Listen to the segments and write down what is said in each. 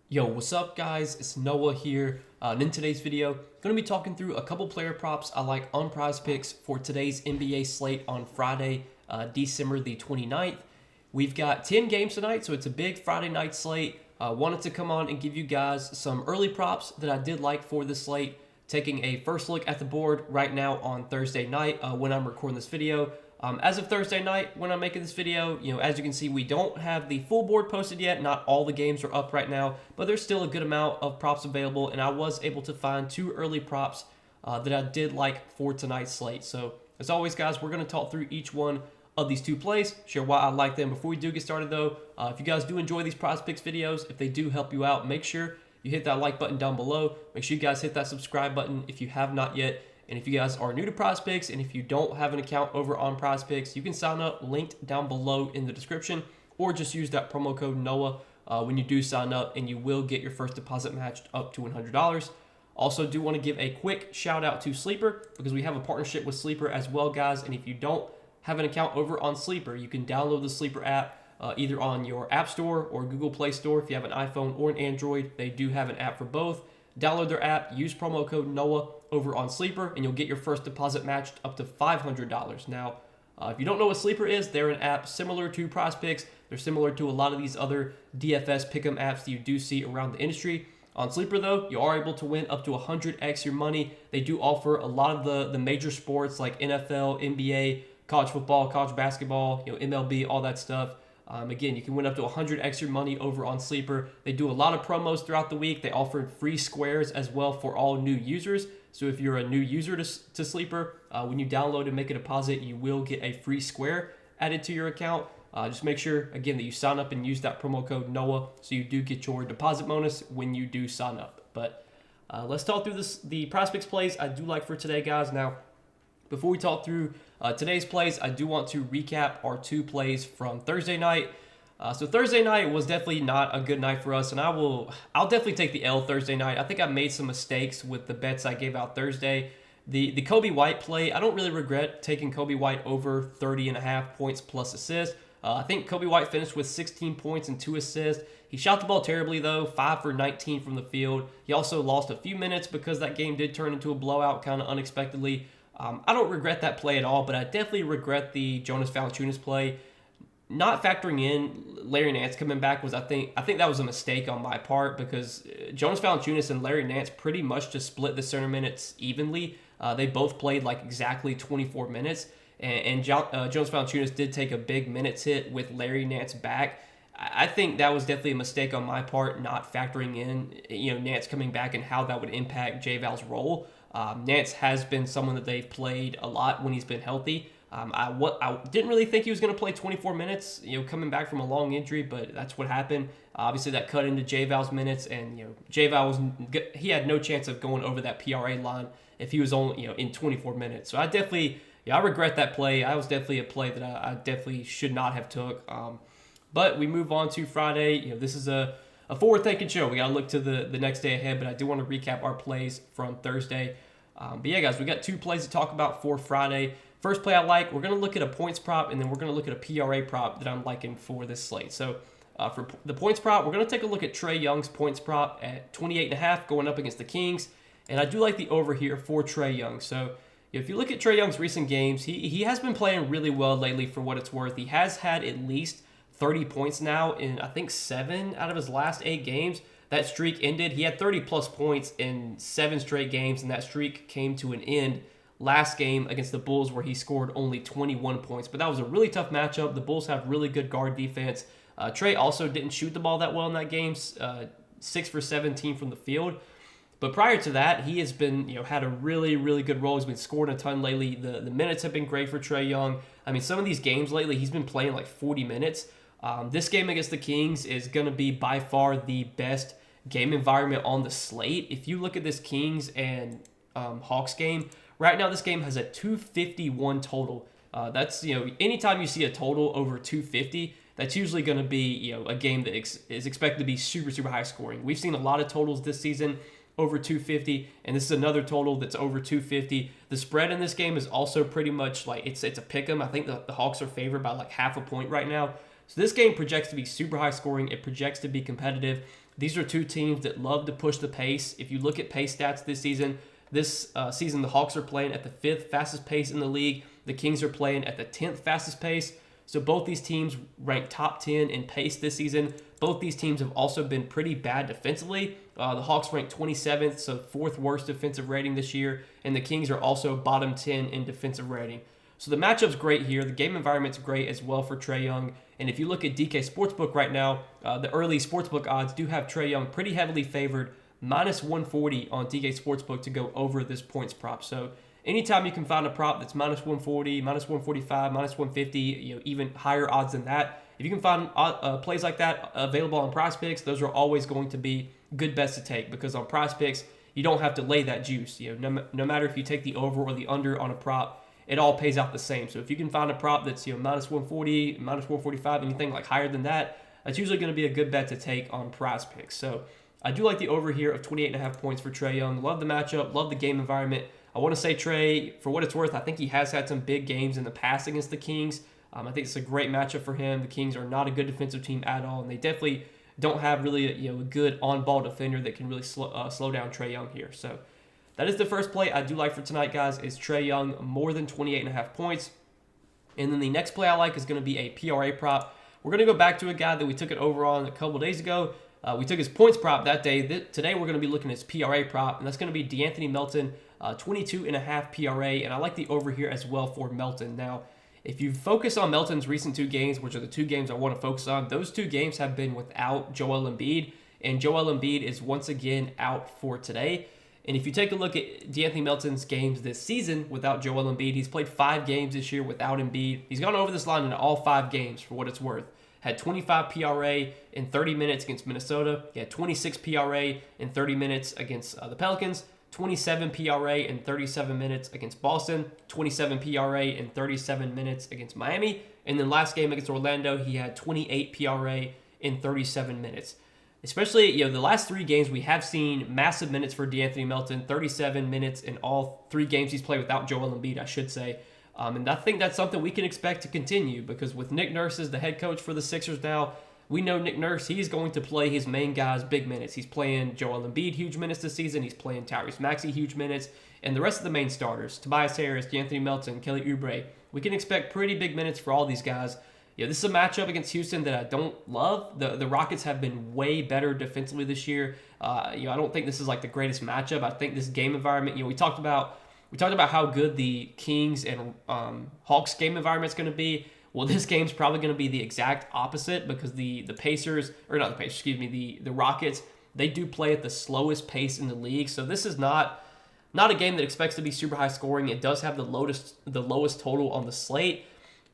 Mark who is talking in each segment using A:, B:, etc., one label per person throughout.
A: Yo, what's up guys? It's Noah here, and in today's video, I'm going to be talking through a couple player props I like on Prizepicks for today's NBA slate on Friday, December the 29th. We've got 10 games tonight, so it's a big Friday night slate. Wanted to come on and give you guys some early props that I did like for this slate, taking a first look at the board right now on Thursday night when I'm recording this video. As of Thursday night, when I'm making this video, as you can see, we don't have the full board posted yet. Not all the games are up right now, but there's still a good amount of props available, and I was able to find two early props that I did like for tonight's slate. So, as always, guys, we're going to talk through each one of these two plays, share why I like them. Before we do get started, though, if you guys do enjoy these Prizepicks videos, if they do help you out, make sure you hit that like button down below. Make sure you guys hit that subscribe button if you have not yet. And if you guys are new to Prizepicks and if you don't have an account over on Prizepicks, you can sign up linked down below in the description, or just use that promo code NOAH when you do sign up, and you will get your first deposit matched up to $100. Also, do want to give a quick shout out to Sleeper, because we have a partnership with Sleeper as well, guys. And if you don't have an account over on Sleeper, you can download the Sleeper app either on your App Store or Google Play Store. If you have an iPhone or an Android, they do have an app for both. Download their app, use promo code NOAH over on Sleeper, and you'll get your first deposit matched up to $500. Now, if you don't know what Sleeper is, they're an app similar to Prizepicks. They're similar to a lot of these other DFS pick'em apps that you do see around the industry. On Sleeper, though, you are able to win up to 100x your money. They do offer a lot of the major sports like NFL, NBA, college football, college basketball, MLB, all that stuff. Again, you can win up to 100x your money over on Sleeper. They do a lot of promos throughout the week. They offer free squares as well for all new users. So if you're a new user to Sleeper, when you download and make a deposit, you will get a free square added to your account. Just make sure, again, that you sign up and use that promo code NOAH so you do get your deposit bonus when you do sign up. But let's talk through the Prizepicks plays I do like for today, guys. Now, before we talk through today's plays, I do want to recap our two plays from Thursday night. So Thursday night was definitely not a good night for us, and I'll definitely take the L Thursday night. I think I made some mistakes with the bets I gave out Thursday. The Kobe White play, I don't really regret taking Kobe White over 30.5 points plus assist. I think Kobe White finished with 16 points and 2 assists. He shot the ball terribly, though, 5 for 19 from the field. He also lost a few minutes because that game did turn into a blowout kind of unexpectedly. I don't regret that play at all, but I definitely regret the Jonas Valanciunas play. Not factoring in Larry Nance coming back I think that was a mistake on my part, because Jonas Valanciunas and Larry Nance pretty much just split the center minutes evenly. They both played like exactly 24 minutes, and Jonas Valanciunas did take a big minutes hit with Larry Nance back. I think that was definitely a mistake on my part, not factoring in Nance coming back and how that would impact J-Val's role. Nance has been someone that they've played a lot when he's been healthy. I didn't really think he was going to play 24 minutes, coming back from a long injury, but that's what happened. Obviously, that cut into J-Val's minutes, and J-Val he had no chance of going over that PRA line if he was only in 24 minutes. So I regret that play. I was definitely a play that I definitely should not have took. But we move on to Friday. This is a forward-thinking show. We got to look to the next day ahead, but I do want to recap our plays from Thursday. But yeah, guys, we got two plays to talk about for Friday. First play I like, we're going to look at a points prop, and then we're going to look at a PRA prop that I'm liking for this slate. So for the points prop, we're going to take a look at Trae Young's points prop at 28.5 going up against the Kings. And I do like the over here for Trae Young. So if you look at Trae Young's recent games, he has been playing really well lately for what it's worth. He has had at least 30 points now in, I think, 7 out of his last 8 games. That streak ended. He had 30-plus points in 7 straight games, and that streak came to an end last game against the Bulls, where he scored only 21 points. But that was a really tough matchup. The Bulls have really good guard defense. Trae also didn't shoot the ball that well in that game, 6 for 17 from the field. But prior to that, he has been, had a really, really good role. He's been scoring a ton lately. The minutes have been great for Trae Young. I mean, some of these games lately, he's been playing like 40 minutes. This game against the Kings is going to be by far the best game environment on the slate. If you look at this Kings and Hawks game, right now this game has a 251 total. That's, anytime you see a total over 250, that's usually going to be, a game that is expected to be super, super high scoring. We've seen a lot of totals this season over 250, and this is another total that's over 250. The spread in this game is also pretty much like it's a pick 'em. I think the Hawks are favored by like half a point right now. So this game projects to be super high scoring. It projects to be competitive. These are two teams that love to push the pace. If you look at pace stats this season, the Hawks are playing at the 5th fastest pace in the league. The Kings are playing at the 10th fastest pace. So both these teams rank top 10 in pace this season. Both these teams have also been pretty bad defensively. The Hawks rank 27th, so 4th worst defensive rating this year. And the Kings are also bottom 10 in defensive rating. So the matchup's great here. The game environment's great as well for Trae Young. And if you look at DK Sportsbook right now, the early Sportsbook odds do have Trae Young pretty heavily favored, minus 140 on DK Sportsbook to go over this points prop. So anytime you can find a prop that's minus 140, minus 145, minus 150, even higher odds than that, if you can find plays like that available on Prizepicks, those are always going to be good bets to take, because on Prizepicks, you don't have to lay that juice. No matter if you take the over or the under on a prop, it all pays out the same. So if you can find a prop that's minus 140, minus 145, anything like higher than that, that's usually going to be a good bet to take on Prizepicks. So I do like the over here of 28.5 points for Trae Young. Love the matchup, love the game environment. I want to say Trae, for what it's worth, I think he has had some big games in the past against the Kings. I think it's a great matchup for him. The Kings are not a good defensive team at all, and they definitely don't have really a good on-ball defender that can really slow down Trae Young here. So that is the first play I do like for tonight, guys, is Trae Young more than 28.5 points. And then the next play I like is going to be a PRA prop. We're going to go back to a guy that we took it over on a couple days ago. We took his points prop that day. Today we're going to be looking at his PRA prop, and that's going to be DeAnthony Melton, 22.5 PRA, and I like the over here as well for Melton. Now, if you focus on Melton's recent 2 games, which are the 2 games I want to focus on, those 2 games have been without Joel Embiid, and Joel Embiid is once again out for today. And if you take a look at DeAnthony Melton's games this season without Joel Embiid, he's played 5 games this year without Embiid. He's gone over this line in all 5 games for what it's worth. Had 25 PRA in 30 minutes against Minnesota. He had 26 PRA in 30 minutes against the Pelicans. 27 PRA in 37 minutes against Boston. 27 PRA in 37 minutes against Miami. And then last game against Orlando, he had 28 PRA in 37 minutes. Especially, the last 3 games, we have seen massive minutes for DeAnthony Melton, 37 minutes in all 3 games he's played without Joel Embiid, I should say. And I think that's something we can expect to continue, because with Nick Nurse as the head coach for the Sixers now, we know Nick Nurse, he's going to play his main guys big minutes. He's playing Joel Embiid huge minutes this season. He's playing Tyrese Maxey huge minutes. And the rest of the main starters, Tobias Harris, DeAnthony Melton, Kelly Oubre, we can expect pretty big minutes for all these guys. This is a matchup against Houston that I don't love. The Rockets have been way better defensively this year. I don't think this is like the greatest matchup. I think this game environment, we talked about how good the Kings and Hawks game environment is going to be. Well, this game's probably going to be the exact opposite, because the Rockets, they do play at the slowest pace in the league. So this is not a game that expects to be super high scoring. It does have the lowest total on the slate.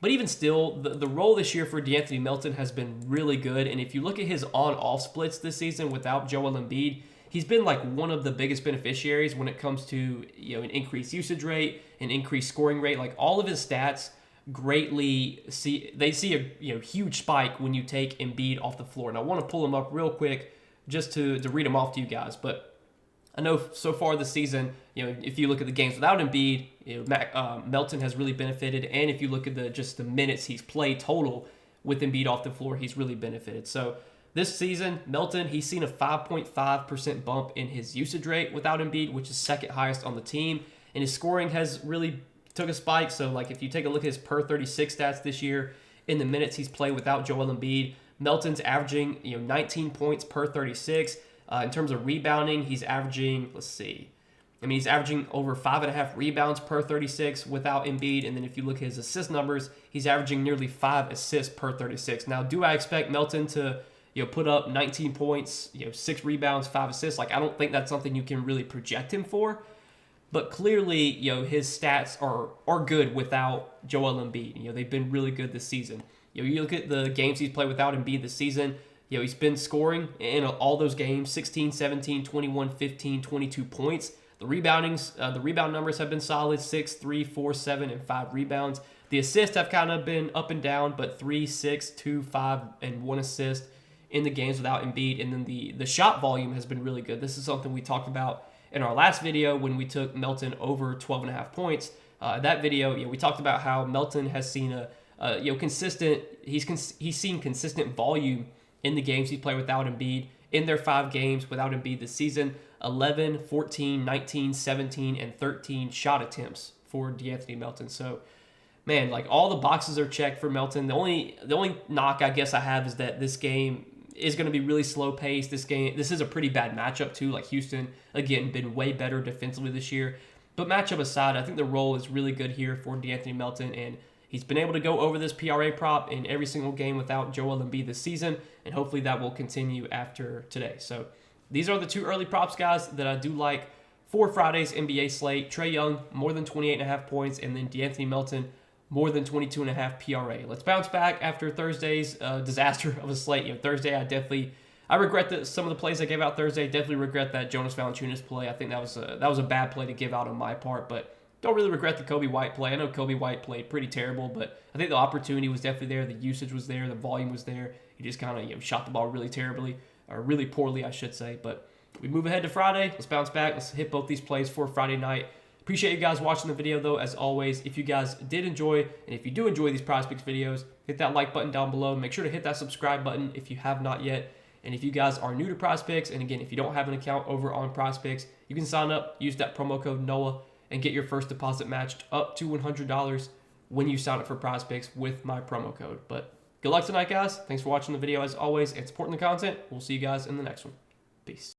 A: But even still, the role this year for DeAnthony Melton has been really good. And if you look at his on-off splits this season without Joel Embiid, he's been like one of the biggest beneficiaries when it comes to an increased usage rate, an increased scoring rate. Like, all of his stats greatly see a huge spike when you take Embiid off the floor. And I want to pull him up real quick just to read them off to you guys. But I know so far this season, if you look at the games without Embiid, Melton has really benefited. And if you look at the minutes he's played total with Embiid off the floor, he's really benefited. So this season, Melton, he's seen a 5.5% bump in his usage rate without Embiid, which is second highest on the team. And his scoring has really took a spike. So like, if you take a look at his per 36 stats this year in the minutes he's played without Joel Embiid, Melton's averaging 19 points per 36. In terms of rebounding, he's averaging, he's averaging over 5.5 rebounds per 36 without Embiid. And then if you look at his assist numbers, he's averaging nearly 5 assists per 36. Now, do I expect Melton to put up 19 points, 6 rebounds, 5 assists? Like, I don't think that's something you can really project him for. But clearly, his stats are good without Joel Embiid. They've been really good this season. You look at the games he's played without Embiid this season, he's been scoring in all those games, 16, 17, 21, 15, 22 points. The rebound numbers have been solid, 6, 3, 4, 7, and 5 rebounds. The assists have kind of been up and down, but 3, 6, 2, 5, and 1 assist in the games without Embiid. And then the shot volume has been really good. This is something we talked about in our last video when we took Melton over 12.5 points. That video, we talked about how Melton has seen he's seen consistent volume in the games he's played without Embiid. in their 5 games without Embiid this season. 11, 14, 19, 17, and 13 shot attempts for De'Anthony Melton. So, man, like all the boxes are checked for Melton. The only knock I guess I have is that this game is going to be really slow paced. This is a pretty bad matchup too. Like Houston, again, been way better defensively this year. But matchup aside, I think the role is really good here for De'Anthony Melton, and he's been able to go over this PRA prop in every single game without Joel Embiid this season, and hopefully that will continue after today. So these are the 2 early props, guys, that I do like for Friday's NBA slate. Trae Young, more than 28.5 points, and then De'Anthony Melton, more than 22.5 PRA. Let's bounce back after Thursday's disaster of a slate. Thursday, I regret that some of the plays I gave out Thursday. Definitely regret that Jonas Valanciunas play. I think that was a bad play to give out on my part, but don't really regret the Kobe White play. I know Kobe White played pretty terrible, but I think the opportunity was definitely there. The usage was there. The volume was there. He just kind of shot the ball really terribly, or really poorly, I should say. But we move ahead to Friday. Let's bounce back. Let's hit both these plays for Friday night. Appreciate you guys watching the video, though, as always. If you guys did enjoy, and if you do enjoy these Prizepicks videos, hit that like button down below. Make sure to hit that subscribe button if you have not yet. And if you guys are new to Prizepicks, and again, if you don't have an account over on Prizepicks, you can sign up, use that promo code NOAH, and get your first deposit matched up to $100 when you sign up for Prizepicks with my promo code. But good luck tonight, guys. Thanks for watching the video as always and supporting the content. We'll see you guys in the next one. Peace.